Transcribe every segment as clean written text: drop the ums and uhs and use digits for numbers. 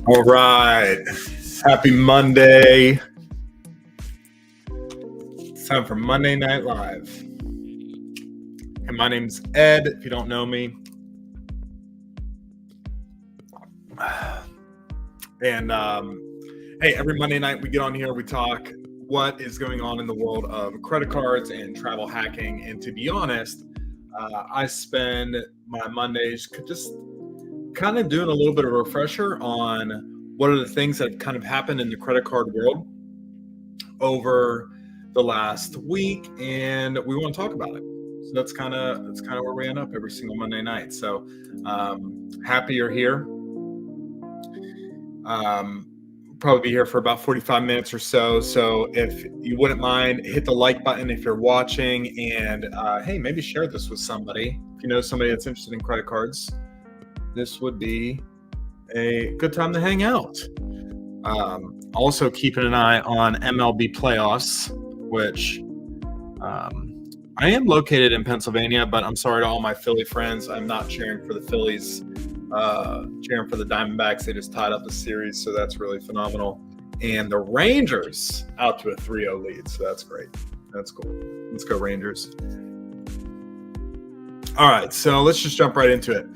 All right. Happy Monday. It's time for Monday Night Live. And my name's Ed, if you don't know me. And hey, every Monday night we get on here, we talk what is going on in the world of credit cards and travel hacking. And to be honest, I spend my Mondays just kind of doing a little bit of a refresher on what are the things that have kind of happened in the credit card world over the last week, and we want to talk about it. So that's kind of where we end up every single Monday night. So happy you're here. Probably be here for about 45 minutes or so. So if you wouldn't mind, hit the like button if you're watching, and hey, maybe share this with somebody. If you know somebody that's interested in credit cards, this would be a good time to hang out. Also keeping an eye on MLB playoffs, which I am located in Pennsylvania, but I'm sorry to all my Philly friends. I'm not cheering for the Phillies, cheering for the Diamondbacks. They just tied up the series, so that's really phenomenal. And the Rangers out to a 3-0 lead, so that's great. That's cool. Let's go Rangers. All right, so let's just jump right into it.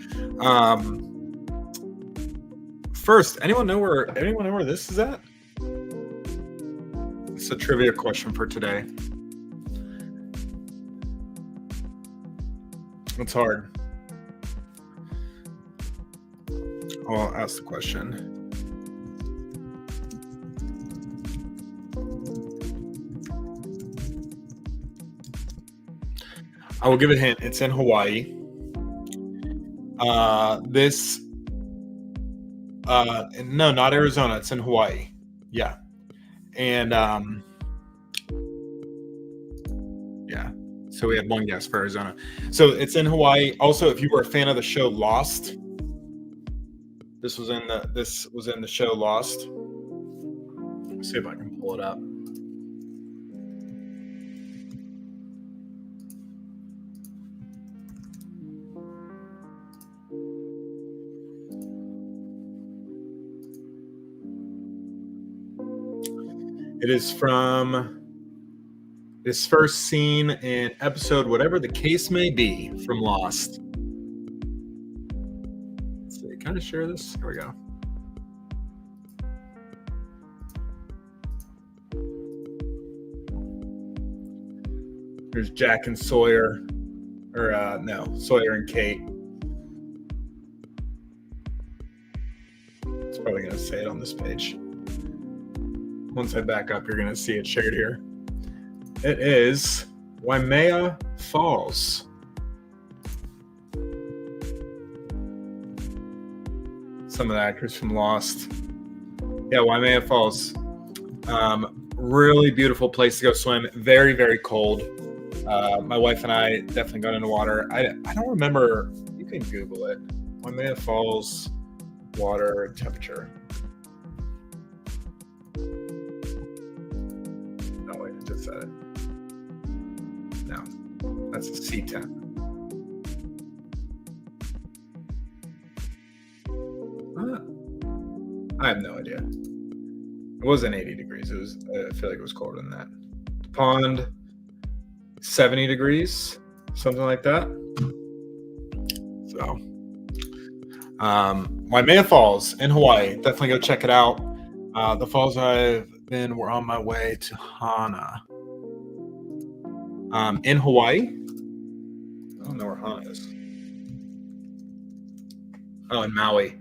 First, anyone know where this is at? It's a trivia question for today. It's hard. I'll ask the question. I will give a hint. It's in Hawaii. No, not Arizona. It's in Hawaii. Yeah. And yeah. So we had one guess for Arizona. So it's in Hawaii. Also, if you were a fan of the show Lost, this was in the show Lost. Let's see if I can pull it up. It is from this first scene in episode, whatever the case may be, from Lost. Let's see, can I share this? Here we go. There's Jack and Sawyer, Sawyer and Kate. It's probably going to say it on this page. Once I back up, you're going to see it shared here. It is Waimea Falls. Some of the actors from Lost. Yeah, Waimea Falls. Really beautiful place to go swim. Very, very cold. My wife and I definitely got into water. I don't remember. You can Google it. Waimea Falls water temperature. Oh, wait, I just said it. No, that's a C10. I have no idea. It wasn't 80 degrees. It was. I feel like it was colder than that. The pond, 70 degrees, something like that. So, Waimea Falls in Hawaii. Definitely go check it out. The falls I've been were on my way to Hana. In Hawaii. I don't know where Hana is. Oh, in Maui.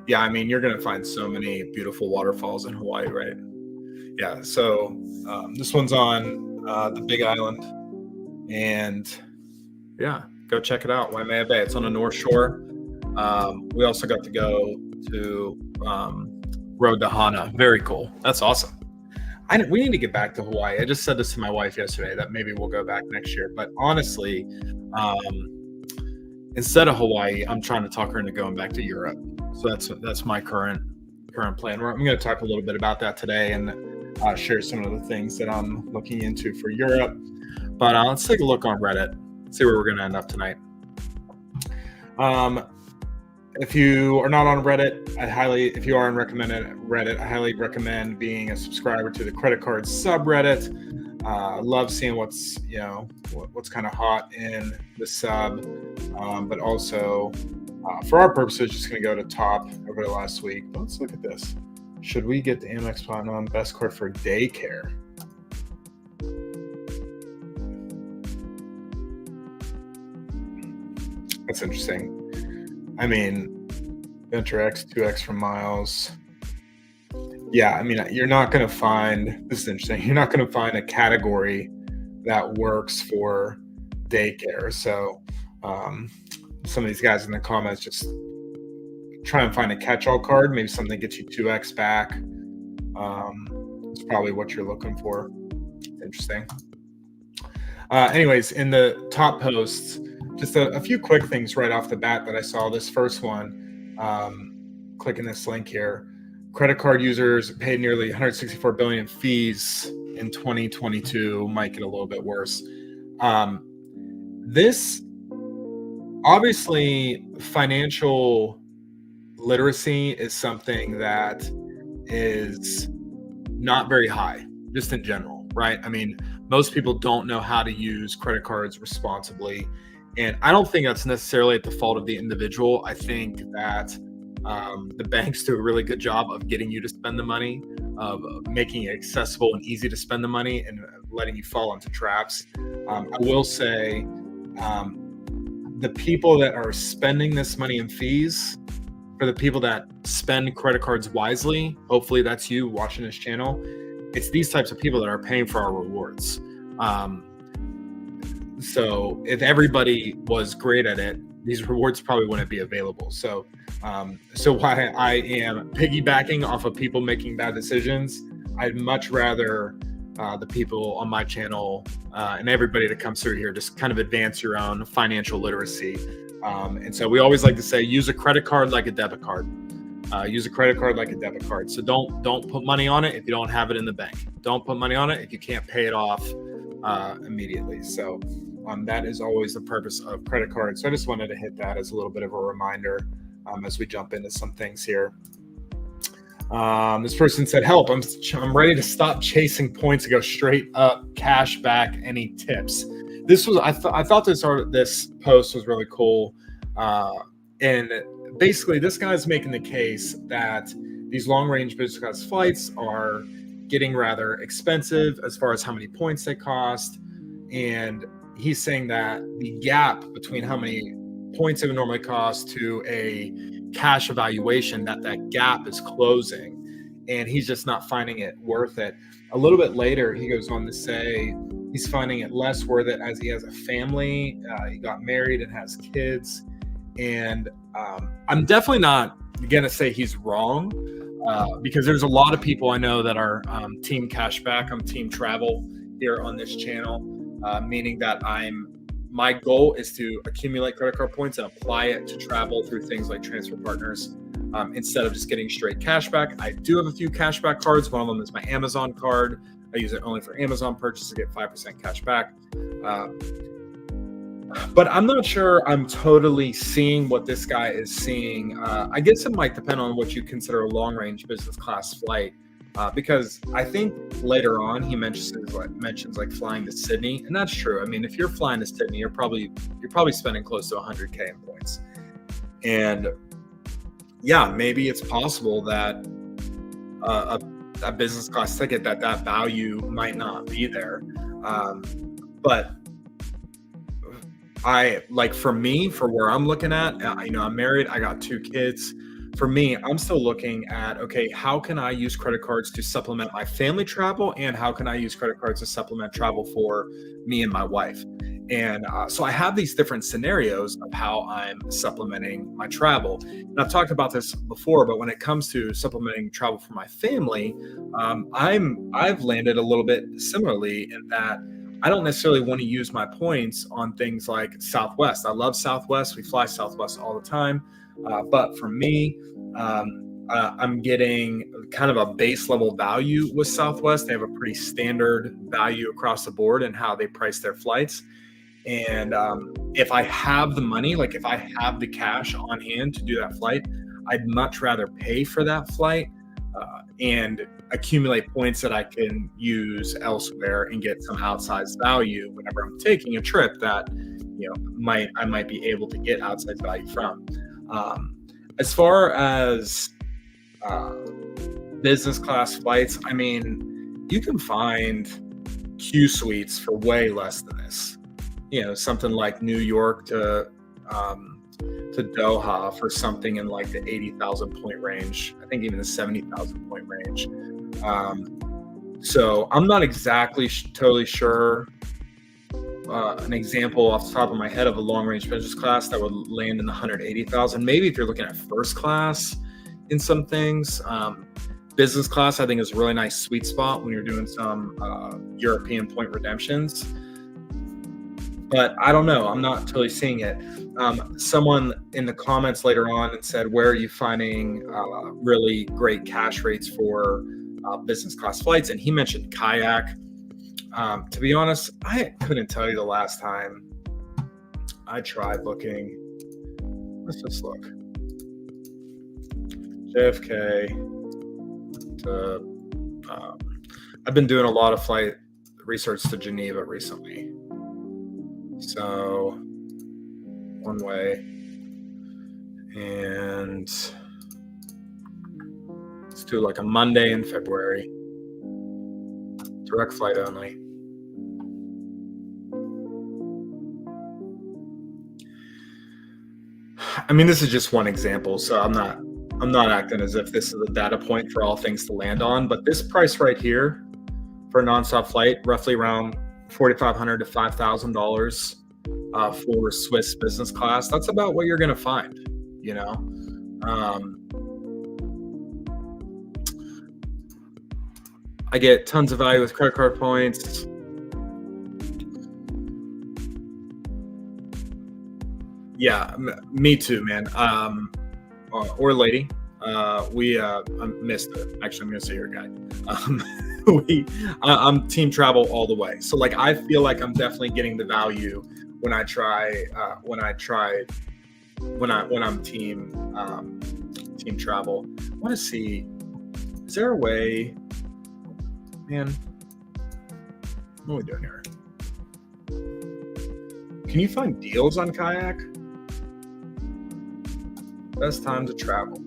Yeah, I mean, you're going to find so many beautiful waterfalls in Hawaii, right? Yeah, so this one's on the Big Island. And yeah, go check it out, Waimea Bay. It's on the North Shore. We also got to go to Road to Hana. Very cool. That's awesome. We need to get back to Hawaii. I just said this to my wife yesterday that maybe we'll go back next year. But honestly, instead of Hawaii, I'm trying to talk her into going back to Europe. So that's my current plan. I'm going to talk a little bit about that today and share some of the things that I'm looking into for Europe. But let's take a look on Reddit, see where we're going to end up tonight. If you are not on Reddit, if you are on recommended Reddit, I highly recommend being a subscriber to the credit card subreddit. Love seeing what's kind of hot in the sub, but also for our purposes, just going to go to top over the last week. But let's look at this. Should we get the Amex Platinum best card for daycare? That's interesting. I mean, Venture X, 2X from Miles. Yeah, I mean, you're not going to find, this is interesting, you're not going to find a category that works for daycare. So some of these guys in the comments just try and find a catch-all card, maybe something that gets you 2X back. It's probably what you're looking for. Interesting. Anyways, in the top posts, just a few quick things right off the bat that I saw. This first one, clicking this link here. Credit card users paid nearly 164 billion in fees in 2022. Might get a little bit worse. This obviously, financial literacy is something that is not very high, just in general, right? I mean, most people don't know how to use credit cards responsibly. And I don't think that's necessarily at the fault of the individual. I think that the banks do a really good job of getting you to spend the money, of making it accessible and easy to spend the money and letting you fall into traps. I will say the people that are spending this money in fees, for the people that spend credit cards wisely, hopefully that's you watching this channel, it's these types of people that are paying for our rewards. So if everybody was great at it, these rewards probably wouldn't be available. So why I am piggybacking off of people making bad decisions, I'd much rather the people on my channel and everybody that comes through here just kind of advance your own financial literacy. And so we always like to say, use a credit card like a debit card. Use a credit card like a debit card. So don't put money on it if you don't have it in the bank. Don't put money on it if you can't pay it off immediately. So that is always the purpose of credit cards. So I just wanted to hit that as a little bit of a reminder as we jump into some things here. This person said, help, I'm ready to stop chasing points and go straight up, cash back, any tips? This was, I thought this post was really cool. And basically this guy's making the case that these long range business class flights are getting rather expensive as far as how many points they cost. And he's saying that the gap between how many points it would normally cost to a cash evaluation, that gap is closing, and he's just not finding it worth it. A little bit later, he goes on to say he's finding it less worth it as he has a family. He got married and has kids. And I'm definitely not going to say he's wrong because there's a lot of people I know that are team cashback. I'm team travel here on this channel, meaning that my goal is to accumulate credit card points and apply it to travel through things like transfer partners instead of just getting straight cashback. I do have a few cashback cards. One of them is my Amazon card. I use it only for Amazon purchases to get 5% cash back. But I'm not sure I'm totally seeing what this guy is seeing. I guess it might depend on what you consider a long-range business class flight. Because I think later on he mentions like flying to Sydney, and that's true. I mean, if you're flying to Sydney, you're probably spending close to 100K in points. And yeah, maybe it's possible that a business class ticket that value might not be there. But for me, for where I'm looking at, I'm married, I got 2 kids. For me, I'm still looking at, okay, how can I use credit cards to supplement my family travel? And how can I use credit cards to supplement travel for me and my wife? And so I have these different scenarios of how I'm supplementing my travel. And I've talked about this before, but when it comes to supplementing travel for my family, I've landed a little bit similarly in that I don't necessarily want to use my points on things like Southwest. I love Southwest. We fly Southwest all the time. But for me, I'm getting kind of a base level value with Southwest. They have a pretty standard value across the board in how they price their flights. And if I have the money, like if I have the cash on hand to do that flight, I'd much rather pay for that flight and accumulate points that I can use elsewhere and get some outsized value whenever I'm taking a trip that I might be able to get outsized value from. Um, as far as uh, business class flights, I mean, you can find Q suites for way less than this. Something like New York to Doha for something in like the 80,000 point range. I think even the 70,000 point range. So I'm not exactly totally sure. An example off the top of my head of a long range business class that would land in the 180,000. Maybe if you're looking at first class in some things. Business class, I think, is a really nice sweet spot when you're doing some European point redemptions. But I don't know. I'm not totally seeing it. Someone in the comments later on said, where are you finding really great cash rates for business class flights? And he mentioned kayak. To be honest, I couldn't tell you the last time I tried booking. Let's just look. JFK to I've been doing a lot of flight research to Geneva recently. So one way, and let's do like a Monday in February. Direct flight only. I mean, this is just one example, so I'm not acting as if this is a data point for all things to land on, but this price right here for a nonstop flight, roughly around $4,500 to $5,000 for Swiss business class. That's about what you're going to find, I get tons of value with credit card points. Yeah, me too, man. Or lady. I'm Mister. Actually, I'm gonna say your guy. I'm team travel all the way. So like, I feel like I'm definitely getting the value when I'm team travel. I want to see, is there a way, man? What are we doing here? Can you find deals on kayak? Best time to travel.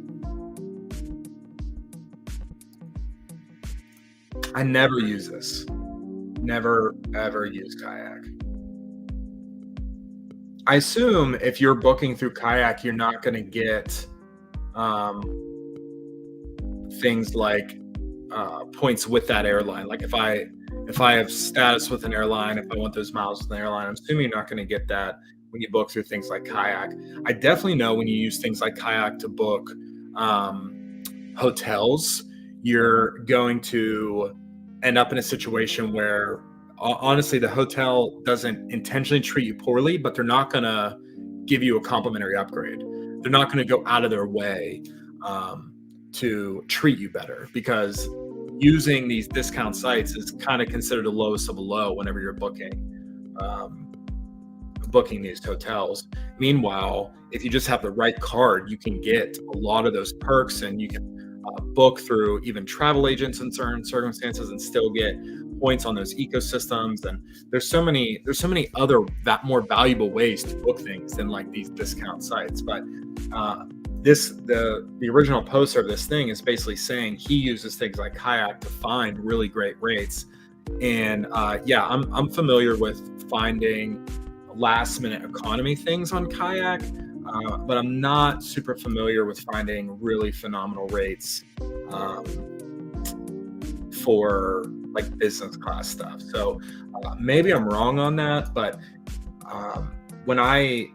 I never use this. Never, ever use kayak. I assume if you're booking through kayak, you're not going to get things like points with that airline. Like if I have status with an airline, if I want those miles with an airline, I'm assuming you're not going to get that when you book through things like kayak. I definitely know when you use things like kayak to book hotels, you're going to end up in a situation where honestly the hotel doesn't intentionally treat you poorly, but they're not going to give you a complimentary upgrade. They're not going to go out of their way to treat you better, because using these discount sites is kind of considered the lowest of the low whenever you're booking these hotels. Meanwhile, if you just have the right card, you can get a lot of those perks, and you can book through even travel agents in certain circumstances and still get points on those ecosystems. And there's so many other more valuable ways to book things than like these discount sites. But the original poster of this thing is basically saying he uses things like kayak to find really great rates. And I'm familiar with finding last minute economy things on kayak, but I'm not super familiar with finding really phenomenal rates for like business class stuff. So maybe I'm wrong on that, but when I'm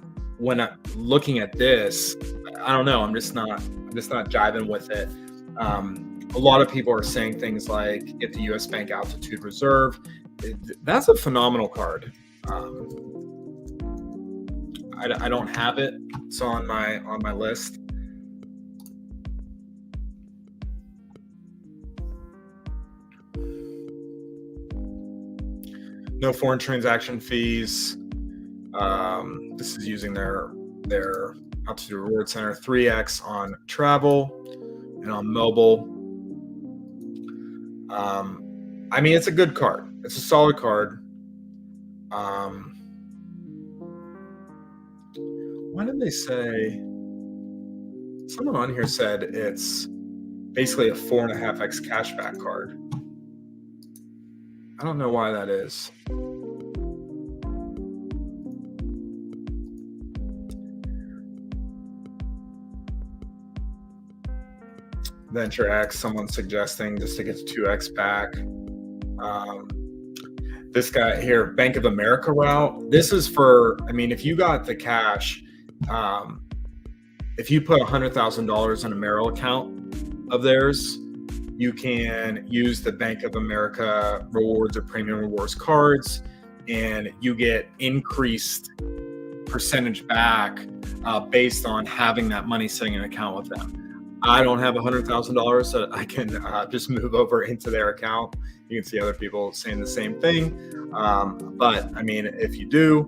looking at this, I don't know. I'm just not jiving with it. A lot of people are saying things like get the U.S. Bank Altitude Reserve. That's a phenomenal card. I don't have it. It's on my list. No foreign transaction fees. This is using their Altitude Reward Center 3x on travel and on mobile. I mean, it's a good card. It's a solid card. Why did they say? Someone on here said it's basically a 4.5x cashback card. I don't know why that is. Venture X, someone suggesting just to get to 2x back. This guy here, Bank of America route. This is for, I mean, if you got the cash, if you put $100,000 in a Merrill account of theirs, you can use the Bank of America rewards or premium rewards cards, and you get increased percentage back based on having that money sitting in an account with them. I don't have $100,000 so I can just move over into their account. You can see other people saying the same thing. But I mean, if you do,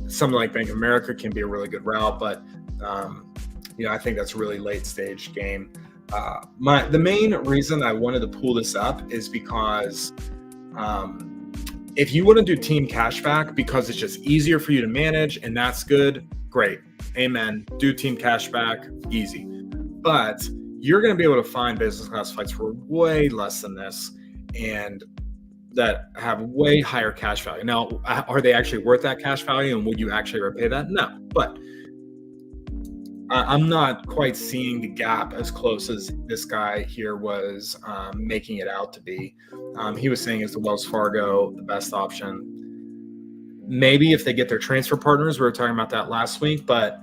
something like Bank of America can be a really good route, but I think that's a really late stage game. The main reason I wanted to pull this up is because if you want to do team cashback because it's just easier for you to manage and that's good, great. Amen. Do team cashback, easy. But you're going to be able to find business class flights for way less than this and that have way higher cash value. Now, are they actually worth that cash value and would you actually repay that? No, but I'm not quite seeing the gap as close as this guy here was making it out to be. He was saying is the Wells Fargo the best option. Maybe if they get their transfer partners, we were talking about that last week, but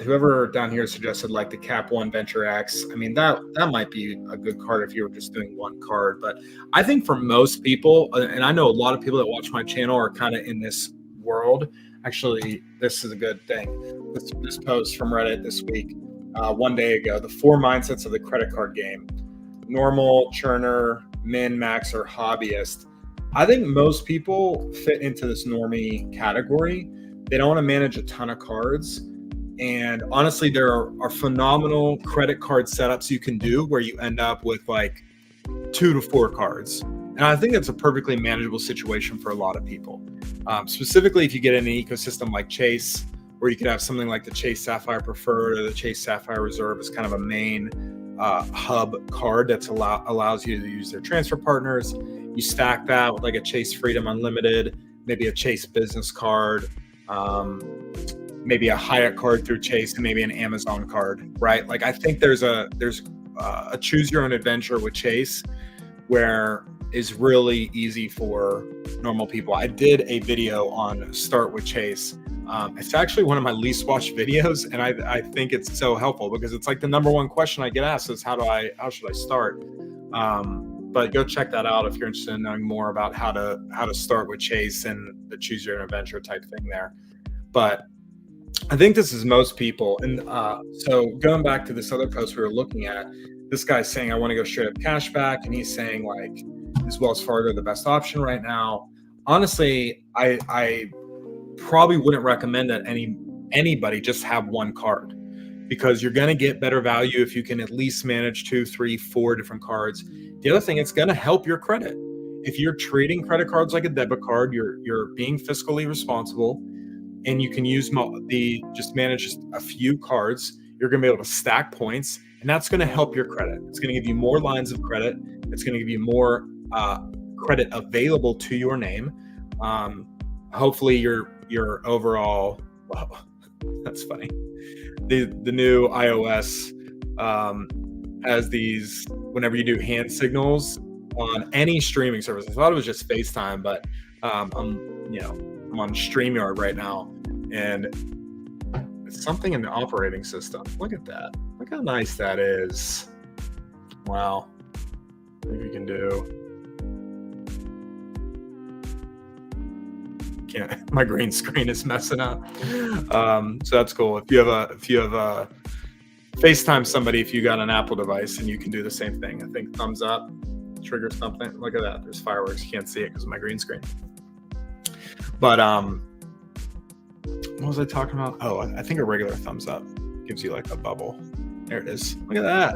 whoever down here suggested like the Cap One Venture X, I mean, that might be a good card if you were just doing one card. But I think for most people, and I know a lot of people that watch my channel are kind of in this world. Actually, this is a good thing. This post from Reddit this week, one day ago, the 4 mindsets of the credit card game: normal, churner, min, max, or hobbyist. I think most people fit into this normie category. They don't want to manage a ton of cards. And honestly, there are phenomenal credit card setups you can do where you end up with like 2 to 4 cards. And I think that's a perfectly manageable situation for a lot of people. Specifically, if you get in an ecosystem like Chase, where you could have something like the Chase Sapphire Preferred or the Chase Sapphire Reserve as kind of a main hub card that allows you to use their transfer partners. You stack that with like a Chase Freedom Unlimited, maybe a Chase Business card, maybe a Hyatt card through Chase, and maybe an Amazon card, right? Like I think there's a choose your own adventure with Chase where is really easy for normal people. I did a video on Start with Chase. It's actually one of my least watched videos, and I think it's so helpful because it's like the number one question I get asked is how should I start? But go check that out if you're interested in knowing more about how to start with Chase and the choose your own adventure type thing there. But I think this is most people. And so going back to this other post we were looking at, this guy's saying, I want to go straight up cashback. And he's saying like, is Wells Fargo the best option right now? Honestly, I probably wouldn't recommend that anybody just have one card because you're going to get better value if you can at least manage 2, 3, 4 different cards. The other thing, it's going to help your credit. If you're treating credit cards like a debit card, you're being fiscally responsible, and you can use just manage just a few cards. You're going to be able to stack points, and that's going to help your credit. It's going to give you more lines of credit. It's going to give you more credit available to your name. Hopefully, your overall. Well, that's funny. The new iOS has these. Whenever you do hand signals on any streaming service, I thought it was just FaceTime, but I'm on StreamYard right now, and it's something in the operating system. Look at that. Look how nice that is. Wow. Maybe you can do. Can't. My green screen is messing up. So that's cool. If you have a FaceTime somebody, if you got an Apple device, and you can do the same thing. I think thumbs up triggers something. Look at that. There's fireworks. You can't see it because of my green screen. But What was I talking about? Oh, I think a regular thumbs up gives you like a bubble. There it is. Look at that.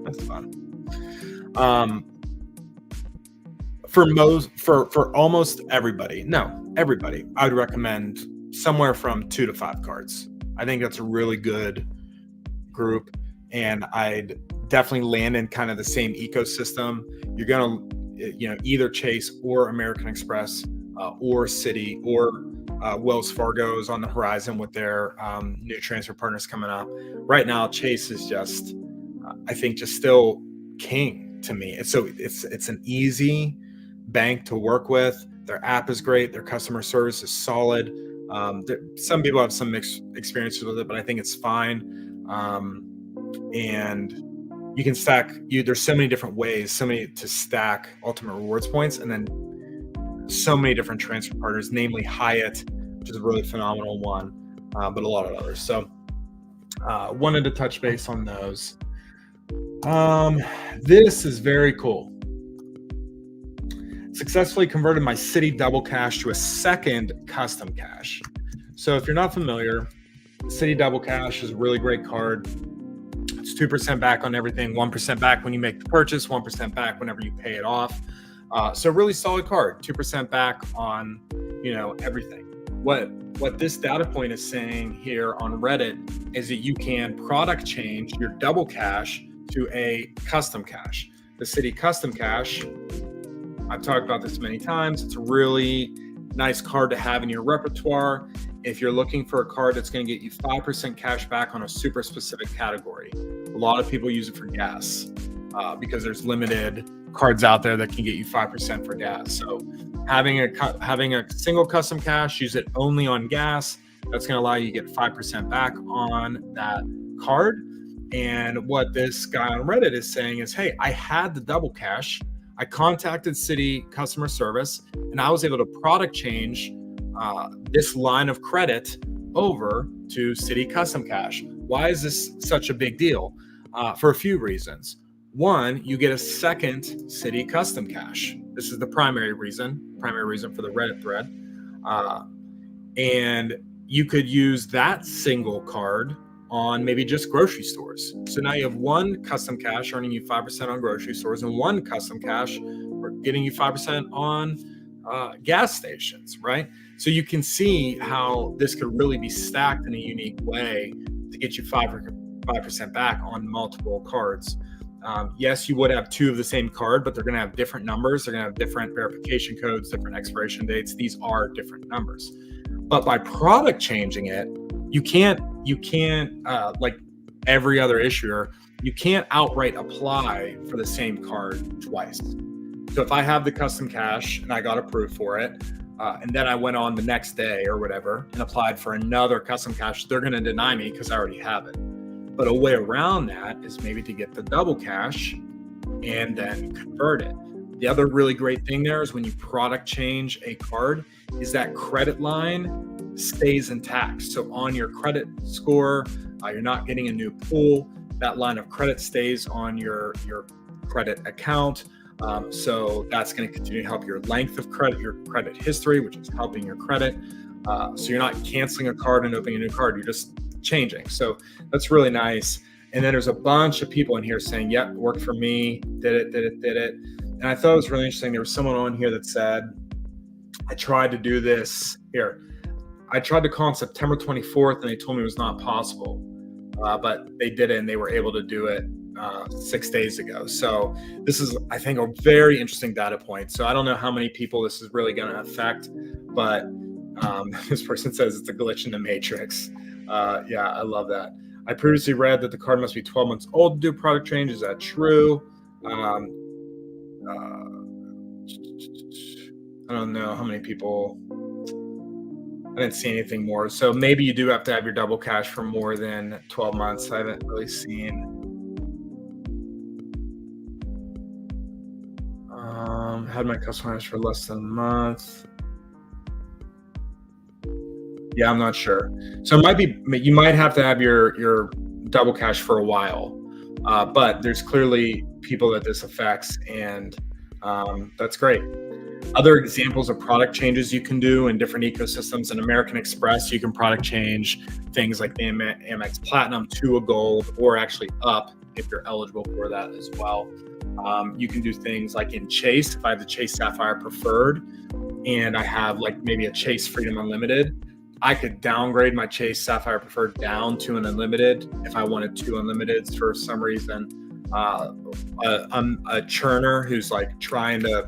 That's fun. For almost everybody, I would recommend somewhere from 2 to 5 cards. I think that's a really good group, and I'd definitely land in kind of the same ecosystem. You're gonna, either Chase or American Express or Citi or Wells Fargo is on the horizon with their new transfer partners coming up. Right now, Chase is just, I think, just still king to me. And so it's an easy bank to work with. Their app is great. Their customer service is solid. Some people have some mixed experiences with it, but I think it's fine. And you can stack. There's so many different ways, so many to stack ultimate rewards points, and then so many different transfer partners, namely Hyatt, which is a really phenomenal one, but a lot of others. So wanted to touch base on those. This is very cool. Successfully converted my Citi Double Cash to a second custom cash. So if you're not familiar, Citi Double Cash is a really great card. It's 2% back on everything, 1% back when you make the purchase, 1% back whenever you pay it off. So really solid card, 2% back on, everything. What this data point is saying here on Reddit is that you can product change your double cash to a custom cash. The Citi Custom Cash, I've talked about this many times. It's a really nice card to have in your repertoire if you're looking for a card that's going to get you 5% cash back on a super specific category. A lot of people use it for gas because there's limited cards out there that can get you 5% for gas. So having a single custom cash, use it only on gas. That's going to allow you to get 5% back on that card. And what this guy on Reddit is saying is, hey, I had the double cash. I contacted Citi customer service, and I was able to product change this line of credit over to Citi Custom Cash. Why is this such a big deal? For a few reasons. One, you get a second Citi Custom Cash. This is the primary reason for the Reddit thread. And you could use that single card on maybe just grocery stores. So now you have one custom cash earning you 5% on grocery stores and one custom cash getting you 5% on gas stations, right? So you can see how this could really be stacked in a unique way to get you 5% back on multiple cards. Yes, you would have two of the same card, but they're going to have different numbers. They're going to have different verification codes, different expiration dates. These are different numbers. But by product changing it, you can't like every other issuer, you can't outright apply for the same card twice. So if I have the custom cash and I got approved for it, and then I went on the next day or whatever and applied for another custom cash, they're going to deny me because I already have it. But a way around that is maybe to get the double cash and then convert it. The other really great thing there is when you product change a card is that credit line stays intact. So on your credit score, you're not getting a new pool. That line of credit stays on your credit account. So that's going to continue to help your length of credit, your credit history, which is helping your credit. So you're not canceling a card and opening a new card. You're just changing. So that's really nice. And then there's a bunch of people in here saying, yep, worked for me, did it. And I thought it was really interesting. There was someone on here that said, I tried to do this here. I tried to call on September 24th and they told me it was not possible, but they did it and they were able to do it 6 days ago. So this is, I think, a very interesting data point. So I don't know how many people this is really going to affect, but this person says it's a glitch in the matrix. Yeah, I love that. I previously read that the card must be 12 months old to do product change. Is that true? I don't know how many people. I didn't see anything more. So maybe you do have to have your double cash for more than 12 months. I haven't really seen. Had my customer cash for less than a month. Yeah, I'm not sure. So it might be, you might have to have your double cash for a while, but there's clearly people that this affects, and that's great. Other examples of product changes you can do in different ecosystems. In American Express, you can product change things like the Amex Platinum to a gold, or actually up if you're eligible for that as well. You can do things like in Chase, if I have the Chase Sapphire Preferred and I have like maybe a Chase Freedom Unlimited, I could downgrade my Chase Sapphire Preferred down to an unlimited if I wanted two unlimiteds for some reason. I'm a churner who's like trying to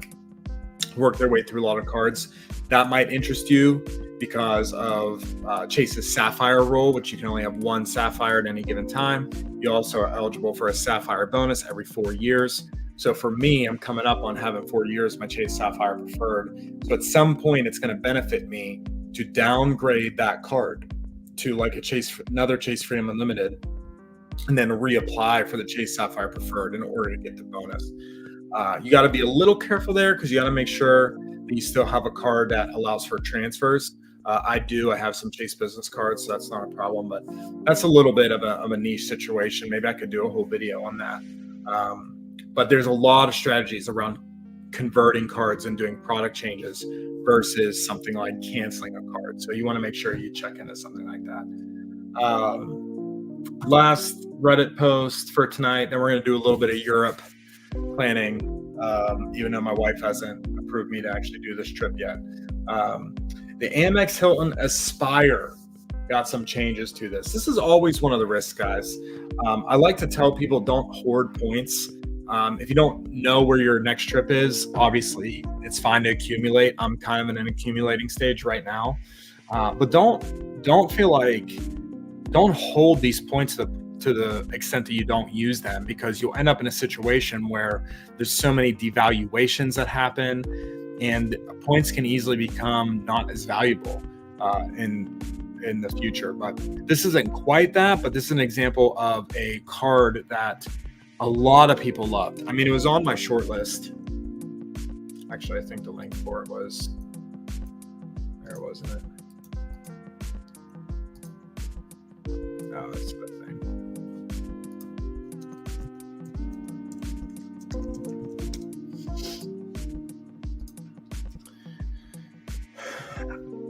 work their way through a lot of cards. That might interest you because of Chase's Sapphire rule, which you can only have one Sapphire at any given time. You also are eligible for a Sapphire bonus every 4 years. So for me, I'm coming up on having 4 years my Chase Sapphire Preferred. So at some point, it's going to benefit me to downgrade that card to like another Chase Freedom Unlimited, and then reapply for the Chase Sapphire Preferred in order to get the bonus. You got to be a little careful there because you got to make sure that you still have a card that allows for transfers. I have some Chase business cards, so that's not a problem, but that's a little bit of a niche situation. Maybe I could do a whole video on that. But there's a lot of strategies around converting cards and doing product changes versus something like canceling a card. So you want to make sure you check into something like that. Last Reddit post for tonight, then we're going to do a little bit of Europe planning, even though my wife hasn't approved me to actually do this trip yet. The Amex Hilton Aspire got some changes to this. This is always one of the risks, guys. I like to tell people don't hoard points. If you don't know where your next trip is, obviously it's fine to accumulate. I'm kind of in an accumulating stage right now, but don't hold these points to the extent that you don't use them, because you'll end up in a situation where there's so many devaluations that happen, and points can easily become not as valuable in the future. But this isn't quite that, but this is an example of a card that a lot of people loved. I mean, it was on my short list. Actually, I think the link for it was there, wasn't it? Oh, that's the thing.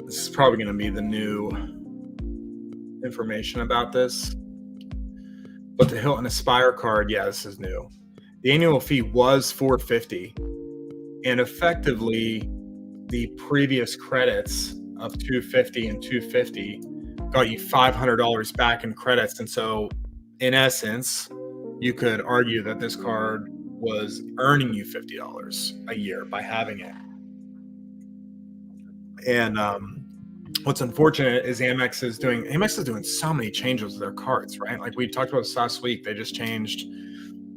This is probably going to be the new information about this. But the Hilton Aspire card, yeah, this is new. The annual fee was $450, and effectively, the previous credits of $250 and $250 got you $500 back in credits. And so, in essence, you could argue that this card was earning you $50 a year by having it. And what's unfortunate is Amex is doing so many changes with their cards, right? Like we talked about this last week, they just changed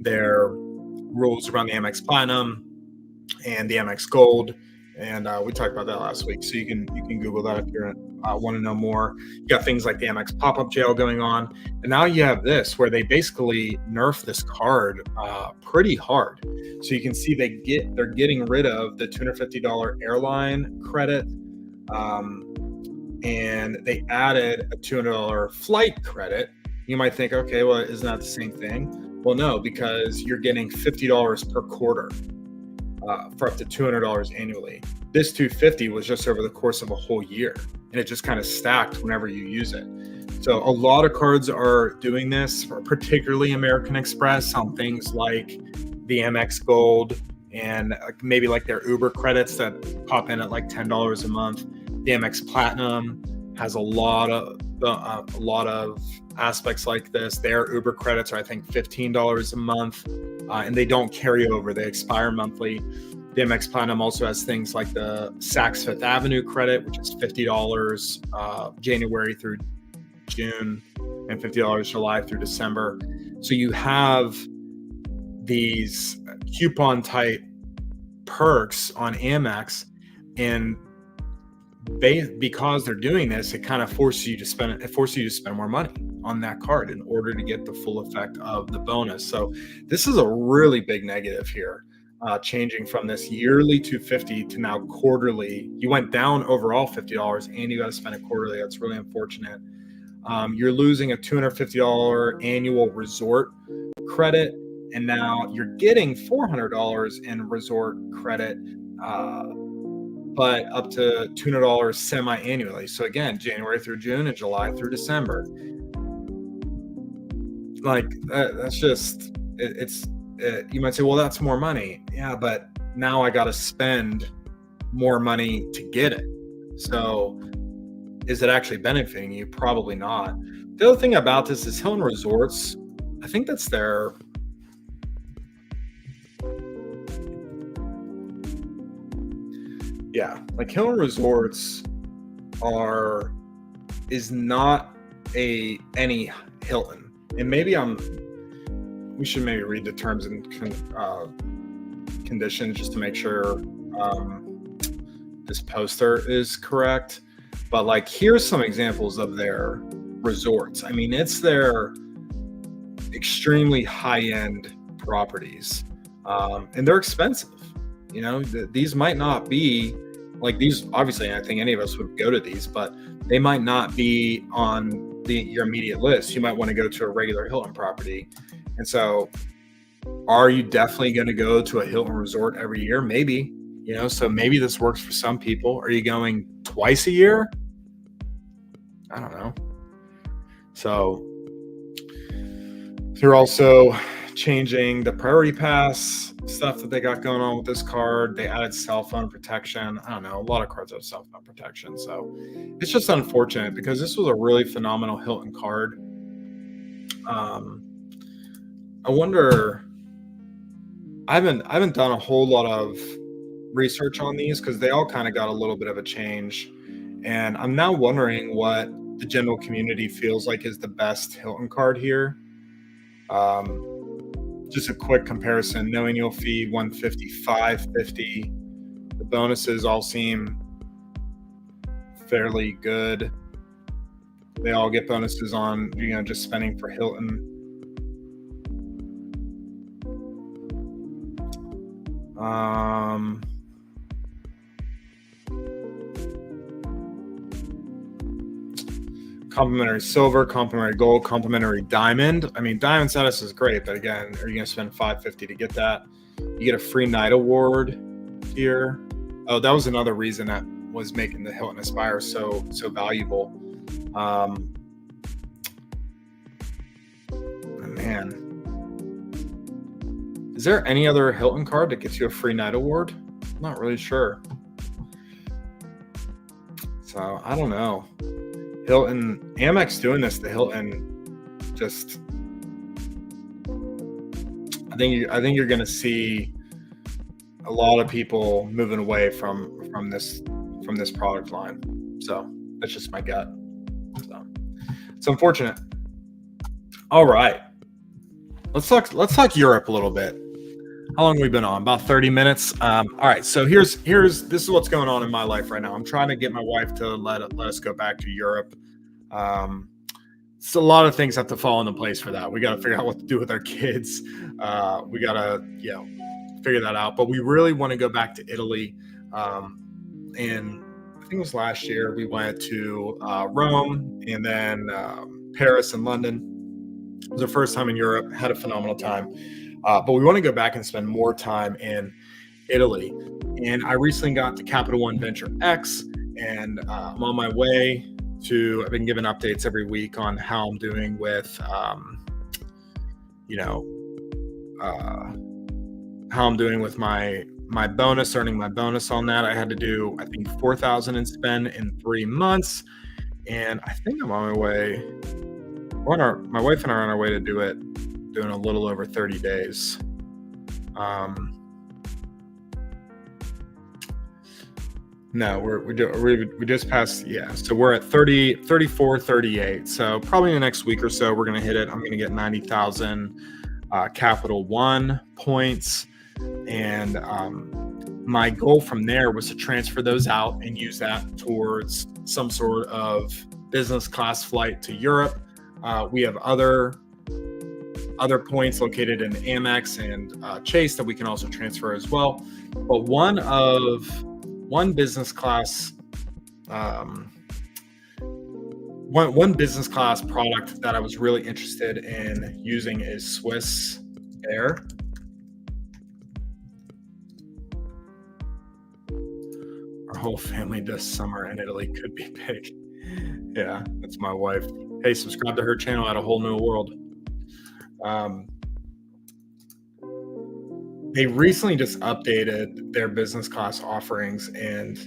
their rules around the Amex Platinum and the Amex Gold, and we talked about that last week. So you can Google that if you want to know more. You got things like the Amex pop-up jail going on, and now you have this where they basically nerf this card pretty hard. So you can see they're getting rid of the $250 airline credit. And they added a $200 flight credit. You might think, okay, well, isn't that the same thing? Well, no, because you're getting $50 per quarter for up to $200 annually. This $250 was just over the course of a whole year, and it just kind of stacked whenever you use it. So a lot of cards are doing this, particularly American Express, on things like the Amex Gold and maybe like their Uber credits that pop in at like $10 a month. The Amex Platinum has a lot of aspects like this. Their Uber credits are, I think, $15 a month, and they don't carry over. They expire monthly. The Amex Platinum also has things like the Saks Fifth Avenue credit, which is $50 January through June and $50 July through December. So you have these coupon type perks on Amex, and because they're doing this, it kind of forces you to spend more money on that card in order to get the full effect of the bonus. So this is a really big negative here, changing from this yearly $250 to now quarterly. You went down overall $50 and you got to spend it quarterly. That's really unfortunate. You're losing a $250 annual resort credit, and now you're getting $400 in resort credit but up to $200 semi-annually. So again, January through June and July through December. Like that's just you might say, well, that's more money. Yeah, but now I got to spend more money to get it. So is it actually benefiting you? Probably not. The other thing about this is Hilton Resorts, I think that's their, yeah, like Hilton Resorts is not any Hilton. And we should maybe read the terms and conditions just to make sure this poster is correct. But like, here's some examples of their resorts. I mean, it's their extremely high-end properties, and they're expensive. You know, these might not be like these. Obviously, I think any of us would go to these, but they might not be on your immediate list. You might want to go to a regular Hilton property. And so, are you definitely going to go to a Hilton resort every year? Maybe. You know, so maybe this works for some people. Are you going twice a year? I don't know. So they're also changing the priority pass stuff that they got going on with this card. They added cell phone protection. I don't know. A lot of cards have cell phone protection. So it's just unfortunate because this was a really phenomenal Hilton card. I wonder, I haven't done a whole lot of research on these because they all kind of got a little bit of a change, and I'm now wondering what the general community feels like is the best Hilton card here. Just a quick comparison: no annual fee, $150, $550. The bonuses all seem fairly good. They all get bonuses on, you know, just spending for Hilton. Complimentary silver, complimentary gold, complimentary diamond. I mean, diamond status is great, but again, are you going to spend $550 to get that? You get a free night award here. Oh, that was another reason that was making the Hilton Aspire so valuable. Man, is there any other Hilton card that gets you a free night award? I'm not really sure. So I don't know. Hilton, Amex doing this to Hilton, just I think you're going to see a lot of people moving away from this product line. So that's just my gut. So it's unfortunate. All right, let's talk Europe a little bit. How long have we been on? About 30 minutes. All right, so this is what's going on in my life right now. I'm trying to get my wife to let us go back to Europe. So a lot of things have to fall into place for that. We got to figure out what to do with our kids. We got to, figure that out. But we really want to go back to Italy. And I think it was last year we went to Rome and then Paris and London. It was our first time in Europe. Had a phenomenal time. But we want to go back and spend more time in Italy. And I recently got the Capital One Venture X, and I'm on my way to. I've been giving updates every week on how I'm doing with, how I'm doing with my bonus, earning my bonus on that. I had to do, I think, 4,000 in spend in 3 months, and I think I'm on my way. My wife and I are on our way to do it. Doing a little over 30 days. No, we just passed. Yeah. So we're at 34, 38. So probably in the next week or so, we're going to hit it. I'm going to get 90,000 Capital One points. And my goal from there was to transfer those out and use that towards some sort of business class flight to Europe. We have other points located in Amex and Chase that we can also transfer as well. But one business class one business class product that I was really interested in using is Swiss Air. All Our whole family this summer in Italy could be big. Yeah, that's my wife. Hey, subscribe to her channel at A Whole New World. Um, they recently just updated their business class offerings, and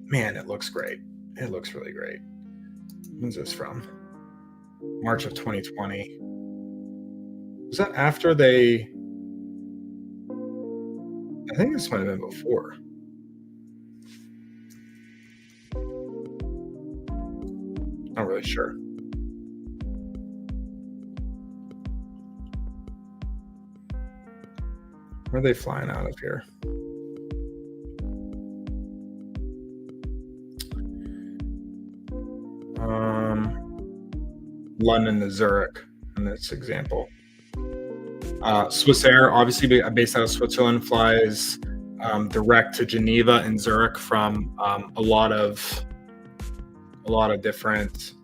man, it looks great. It looks really great. When's this from? March of 2020. Was that after they? I think this might have been before. Not really sure. Where are they flying out of here? London to Zurich in this example. Swiss Air, obviously based out of Switzerland, flies direct to Geneva and Zurich from a lot of different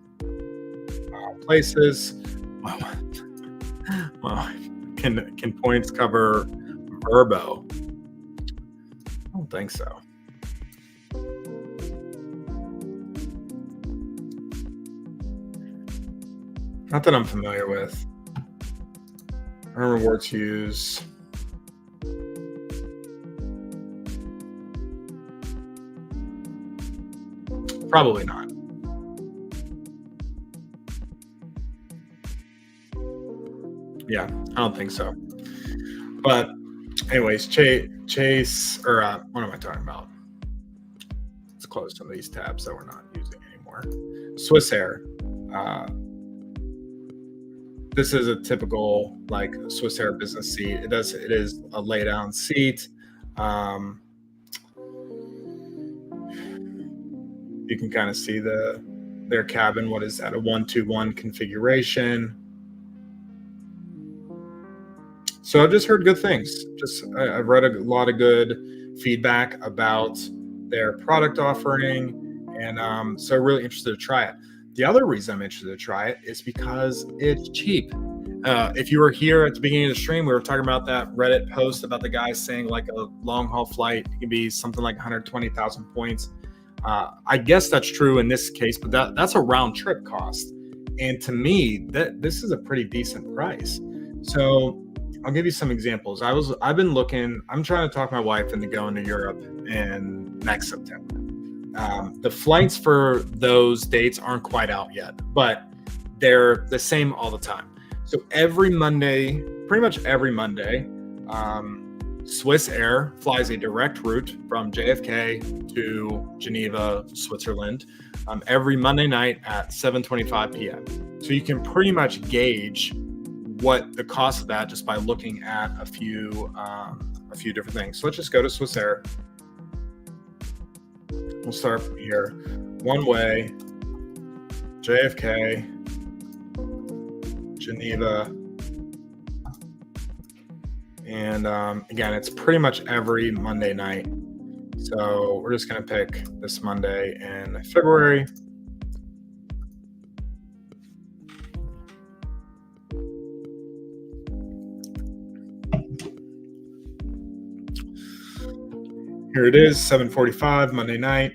places. Wow. Wow. Can points cover Verbo? I don't think so. Not that I'm familiar with. Earn rewards use. Probably not. Yeah, I don't think so. But anyways, Chase, or what am I talking about? Let's close some of these tabs that we're not using anymore. Swiss Air. This is a typical like Swiss Air business seat. It is a lay down seat. You can kind of see their cabin. What is that? A 1-2-1 configuration. So I've just heard good things. I've read a lot of good feedback about their product offering, and so really interested to try it. The other reason I'm interested to try it is because it's cheap. If you were here at the beginning of the stream, we were talking about that Reddit post about the guy saying like a long haul flight can be something like 120,000 points. I guess that's true in this case, but that's a round trip cost. And to me, this is a pretty decent price. So I'll give you some examples. I'm trying to talk my wife into going to Europe in next September. The flights for those dates aren't quite out yet, but they're the same all the time. So pretty much every Monday, Swiss Air flies a direct route from JFK to Geneva, Switzerland, every Monday night at 7:25 p.m. So you can pretty much gauge what the cost of that just by looking at a few different things. So let's just go to Swiss Air. We'll start from here. One way, JFK, Geneva, and again, it's pretty much every Monday night. So we're just going to pick this Monday in February. Here it is, 7:45 Monday night.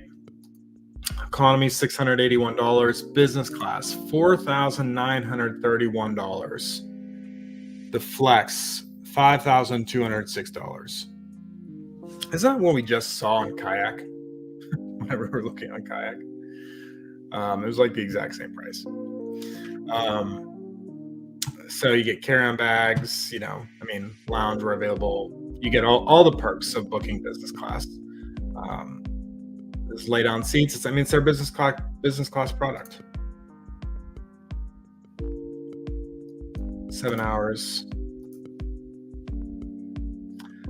Economy $681. Business class $4,931. The flex $5,206. Is that what we just saw on Kayak? Whenever we were looking on Kayak, it was like the exact same price. So you get carry-on bags. Lounge were available. You get all the perks of booking business class. There's lay down seats. It's their business class product. 7 hours.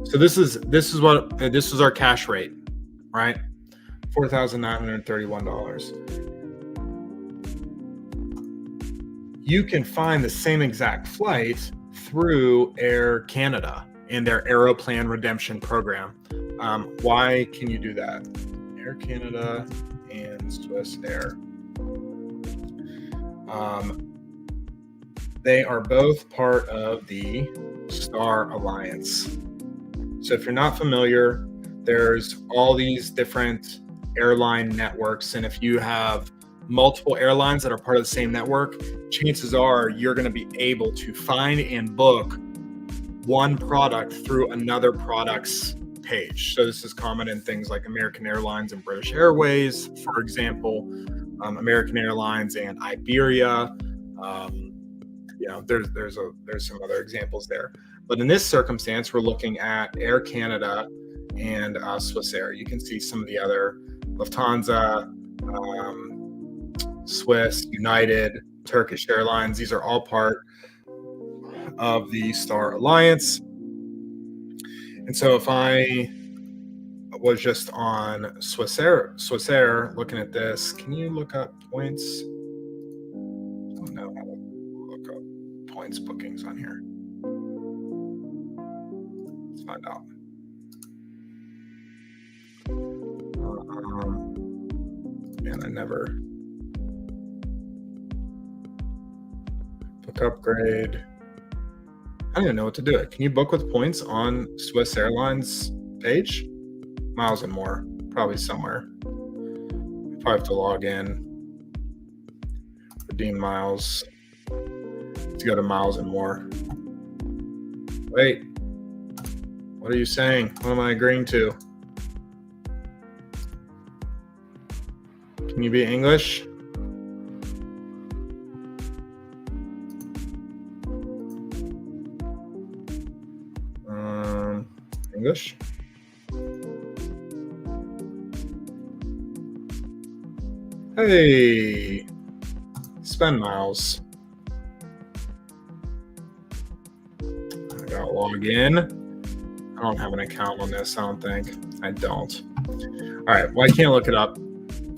So this is our cash rate, right? $4,931. You can find the same exact flight through Air Canada and their Aeroplan redemption program. Why can you do that? Air Canada and Swiss Air. They are both part of the Star Alliance. So if you're not familiar, there's all these different airline networks. And if you have multiple airlines that are part of the same network, chances are you're going to be able to find and book one product through another product's page. So this is common in things like American Airlines and British Airways, for example, American Airlines and Iberia. There's some other examples there. But in this circumstance, we're looking at Air Canada and Swiss Air. You can see some of the other Lufthansa, Swiss, United, Turkish Airlines. These are all part of the Star Alliance. And so if I was just on Swiss Air looking at this, can you look up points? I don't know how to look up points bookings on here. Let's find out. Man, I never book upgrade. I don't even know what to do. Can you book with points on Swiss Airlines page? Miles and more, probably somewhere. If I have to log in, redeem miles. Let's go to miles and more. Wait, what are you saying? What am I agreeing to? Can you be English? English? Hey, spend miles. I gotta log in. I don't have an account on this, I don't think. I don't. All right, well, I can't look it up.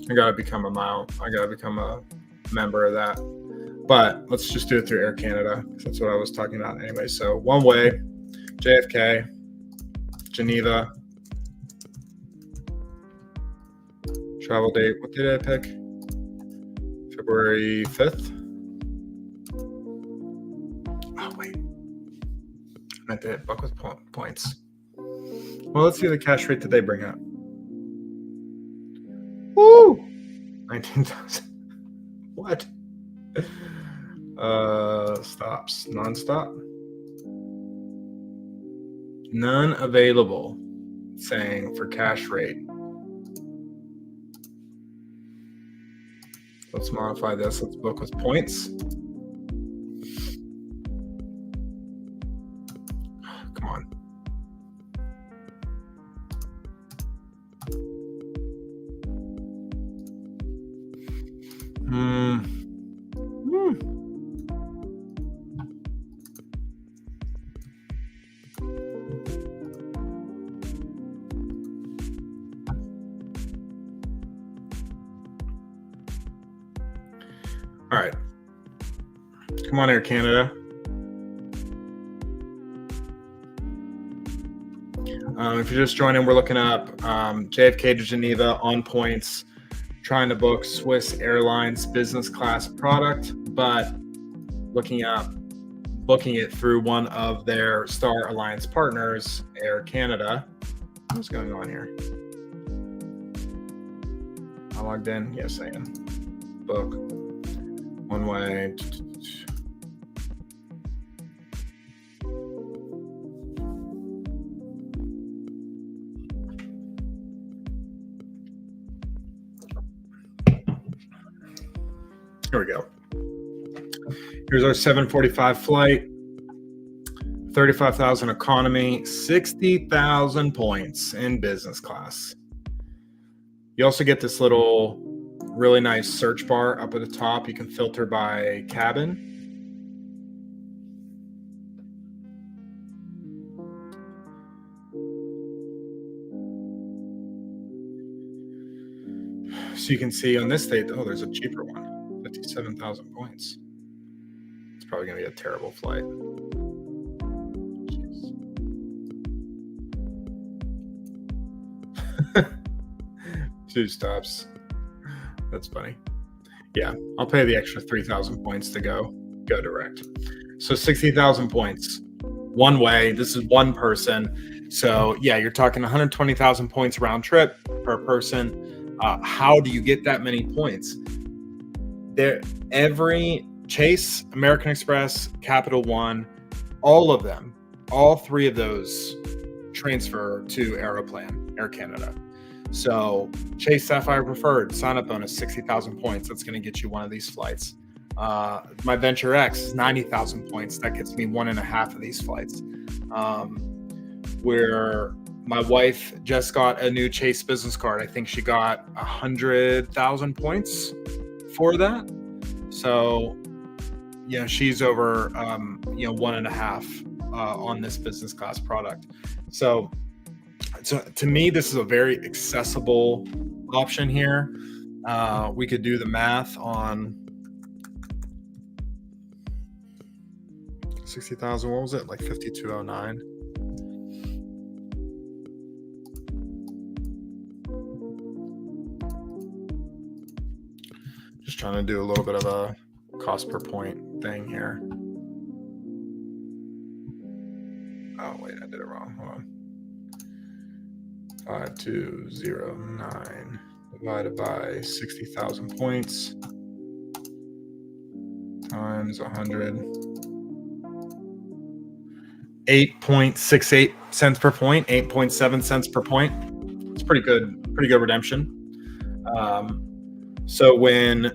I gotta become a member of that. But let's just do it through Air Canada, because that's what I was talking about anyway. So one way, JFK, Geneva, travel date. What did I pick? February 5th. Oh, wait. I meant to hit book with points. Well, let's see the cash rate that they bring up. Woo! 19,000. What? Stops. Non-stop. None available. Saying for cash rate. Let's modify this. Let's book with points. Come on. All right. Come on, Air Canada. If you're just joining, we're looking up JFK to Geneva on points, trying to book Swiss Airlines business class product, but looking at booking it through one of their Star Alliance partners, Air Canada. What's going on here? I logged in? Yes, I am. Book. One way. Here we go. Here's our 7:45 flight. 35,000 economy, 60,000 points in business class. You also get this little really nice search bar up at the top. You can filter by cabin. So you can see on this date, oh, there's a cheaper one, 57,000 points. It's probably going to be a terrible flight. Jeez. 2 stops. That's funny. Yeah, I'll pay the extra 3,000 points to go direct. So 60,000 points one way. This is one person. So yeah, you're talking 120,000 points round trip per person. How do you get that many points? There, every Chase, American Express, Capital One, all of them, all three of those transfer to Aeroplan, Air Canada. So Chase Sapphire Preferred sign up bonus 60,000 points. That's going to get you one of these flights. My Venture X is 90,000 points. That gets me one and a half of these flights. Where my wife just got a new Chase business card. I think she got 100,000 points for that. So, she's over, one and a half on this business class product. So to me, this is a very accessible option here. We could do the math on 60,000. What was it? Like 5,209. Just trying to do a little bit of a cost per point thing here. Oh, wait, I did it wrong. Hold on. 5,209 divided by 60,000 points times 100. 8.68 cents per point, 8.7 cents per point. It's pretty good redemption. So when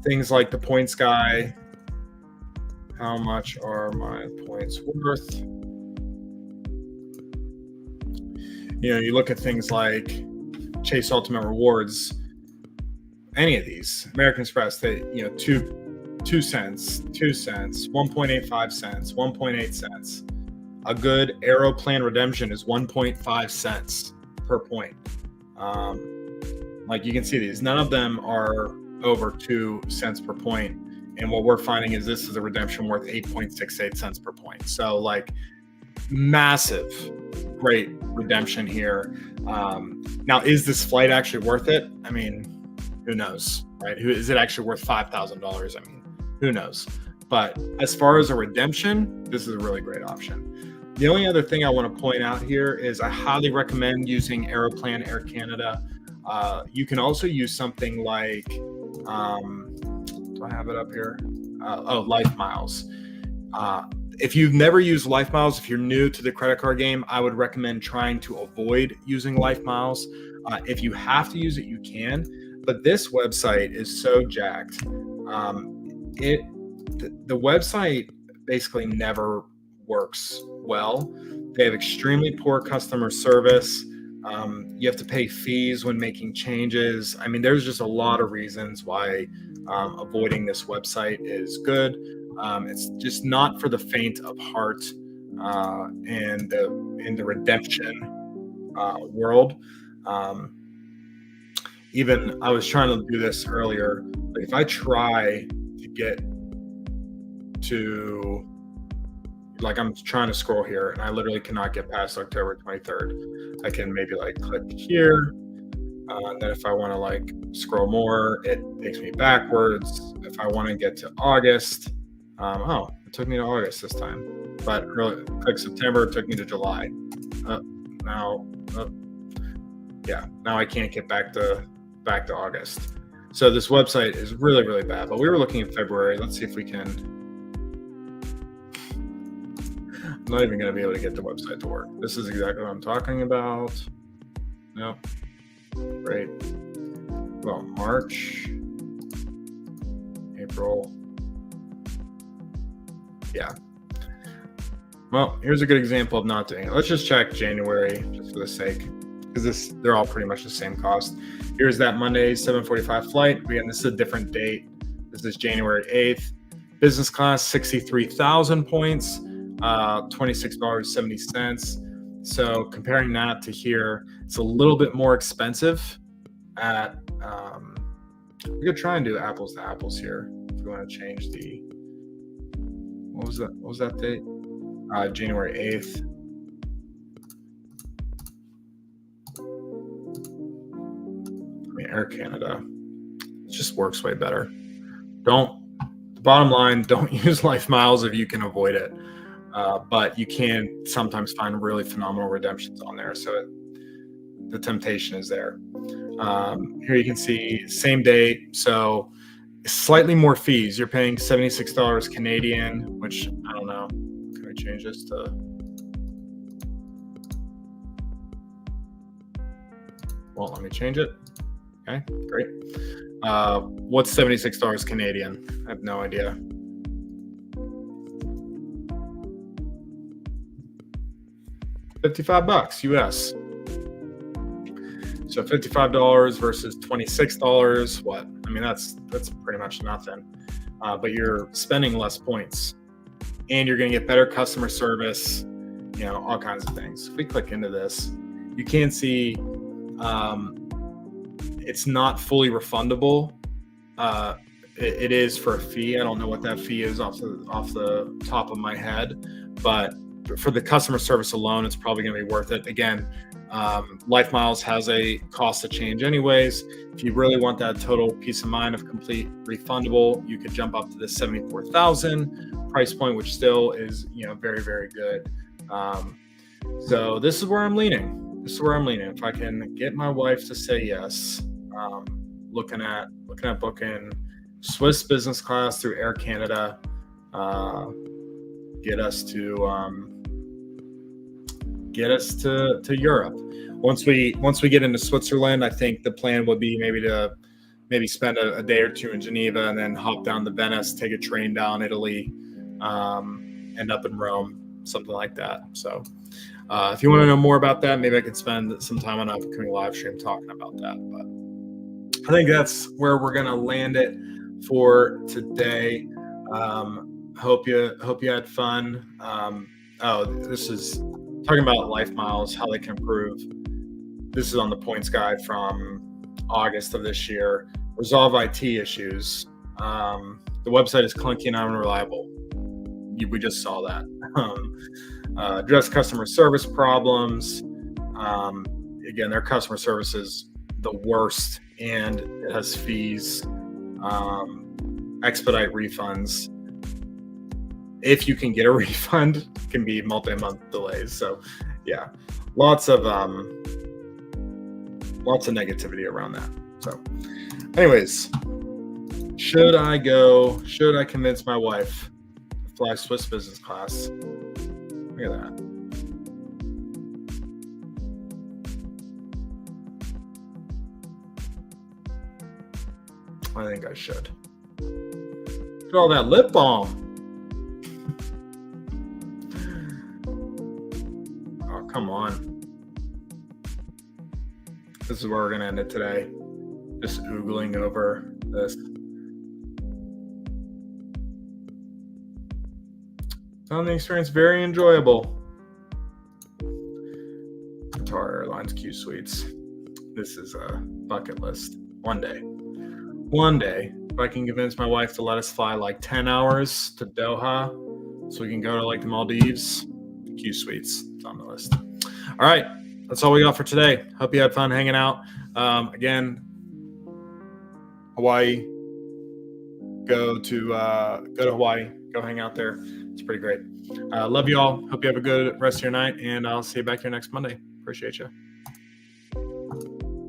things like the points guy, how much are my points worth? You look at things like Chase Ultimate Rewards, any of these, American Express, they, 2 cents, 2 cents, 1.85 cents, 1.8 cents. A good Aeroplan redemption is 1.5 cents per point. Like you can see these, none of them are over 2 cents per point. And what we're finding is this is a redemption worth 8.68 cents per point. So like massive, great redemption here. Now, is this flight actually worth it? I mean, who knows, right? Is it actually worth $5,000? I mean, who knows? But as far as a redemption, this is a really great option. The only other thing I want to point out here is I highly recommend using Aeroplan Air Canada. You can also use something like, do I have it up here? Life Miles. If you've never used Life Miles, if you're new to the credit card game, I would recommend trying to avoid using Life Miles. If you have to use it, you can. But this website is so jacked. The website basically never works well. They have extremely poor customer service. You have to pay fees when making changes. I mean, there's just a lot of reasons why avoiding this website is good. It's just not for the faint of heart in the redemption world. Even I was trying to do this earlier. Like if I try to get to, like I'm trying to scroll here and I literally cannot get past October 23rd. I can maybe like click here. And then if I want to like scroll more, it takes me backwards. If I want to get to August, it took me to August this time. But click September, it took me to July. Now I can't get back to August. So this website is really, really bad. But we were looking in February. Let's see if we can. I'm not even going to be able to get the website to work. This is exactly what I'm talking about. Nope. Great. Well, March, April. Yeah. Well, here's a good example of not doing it. Let's just check January just for the sake, because they're all pretty much the same cost. Here's that Monday 7:45 flight. Again, this is a different date. This is January 8th. Business class, 63,000 points, $26.70. So comparing that to here, it's a little bit more expensive at, we could try and do apples to apples here. If we want to change what was that date? January 8th. I mean, Air Canada, it just works way better. Bottom line, don't use Life Miles if you can avoid it. but you can sometimes find really phenomenal redemptions on there. So the temptation is there. Here you can see same day. So slightly more fees. You're paying $76 Canadian, which I don't know. Can I change this to? Won't let me change it. Okay, great. What's $76 Canadian? I have no idea. $55 US. So $55 versus $26. What? I mean, that's pretty much nothing. But you're spending less points, and you're going to get better customer service. All kinds of things. If we click into this, you can see it's not fully refundable. It is for a fee. I don't know what that fee is off the top of my head, but for the customer service alone, it's probably going to be worth it. Again, Life Miles has a cost of change anyways. If you really want that total peace of mind of complete refundable, you could jump up to the 74,000 price point, which still is very, very good. So this is where I'm leaning. If I can get my wife to say yes, looking at booking Swiss business class through Air Canada, get us to Europe. Once we get into Switzerland, I think the plan would be maybe spend a day or two in Geneva and then hop down to Venice, take a train down Italy, end up in Rome, something like that. So if you want to know more about that, maybe I could spend some time on a upcoming live stream talking about that. But I think that's where we're gonna land it for today. Hope you had fun. This is talking about Life Miles, how they can improve. This is on the points guide from August of this year. Resolve IT issues. The website is clunky and unreliable. We just saw that. Address customer service problems. Again, their customer service is the worst, and it has fees. Expedite refunds. If you can get a refund, it can be multi-month delays. So yeah, lots of negativity around that. So anyways, should I convince my wife to fly Swiss business class? Look at that. I think I should. Look at all that lip balm. Oh, come on. This is where we're going to end it today. Just oogling over this. Found the experience very enjoyable. Qatar Airlines Q Suites. This is a bucket list. One day, if I can convince my wife to let us fly like 10 hours to Doha so we can go to like the Maldives, Q Suites, it's on the list. All right, that's all we got for today. Hope you had fun hanging out. Again, Hawaii, go to Hawaii, go hang out there. It's pretty great. Love you all. Hope you have a good rest of your night, and I'll see you back here next Monday. Appreciate you.